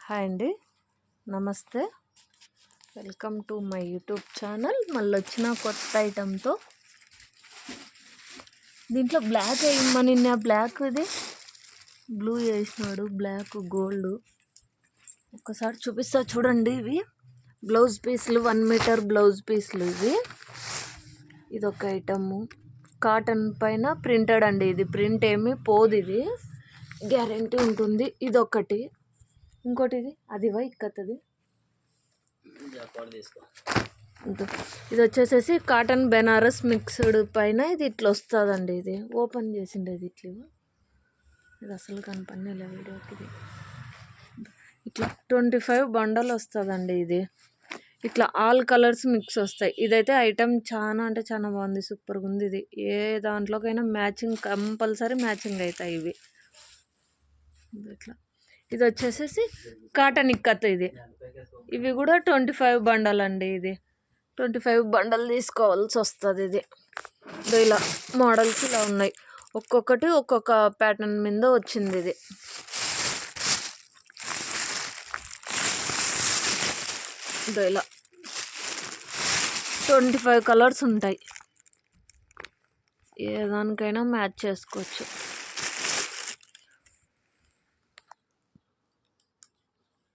Hi అండి, నమస్తే. Welcome to my YouTube channel. మళ్ళీ వచ్చిన కొత్త ఐటెంతో. దీంట్లో బ్లాక్ వేయమని బ్లాక్ ఇది బ్లూ వేసినాడు, బ్లాక్ గోల్డ్. ఒక్కసారి చూపిస్తా చూడండి. ఇవి బ్లౌజ్ పీస్లు, 1 మీటర్ బ్లౌజ్ పీస్లు. ఇదొక ఐటము. కాటన్ పైన ప్రింటెడ్ అండి. ఇది ప్రింట్ ఏమి పోదు, ఇది గ్యారెంటీ ఉంటుంది. ఇదొకటి. ఇంకోటి అది ఇక్కతది. ఇది వచ్చేసేసి కాటన్ బెనారస్ మిక్స్డ్ పైన ఇది ఇట్లా వస్తుందండి. ఇది ఓపెన్ చేసిండేది ఇట్లా. ఇది అసలు కనపడలే వీడియోకి. ఇది ఇట్లా 25 బండలు వస్తుందండి. ఇది ఇట్లా ఆల్ కలర్స్ మిక్స్ వస్తాయి. ఇదైతే ఐటమ్ చాలా అంటే చాలా బాగుంది, సూపర్గా ఉంది. ఇది ఏ దాంట్లోకైనా మ్యాచింగ్, కంపల్సరీ మ్యాచింగ్ అవుతాయి ఇవి. ఇట్లా ఇది వచ్చేసేసి కాటన్ ఇక్కత్. ఇవి కూడా 25 బండలు అండి. ఇది 25 బండలు తీసుకోవాల్సి వస్తుంది. ఇది ఇలా మోడల్స్ ఇలా ఉన్నాయి. ఒక్కొక్కటి ఒక్కొక్క ప్యాటర్న్ మీద వచ్చింది. ఇది ఇలా 25 కలర్స్ ఉంటాయి. ఏ దానికైనా మ్యాచ్ చేసుకోవచ్చు.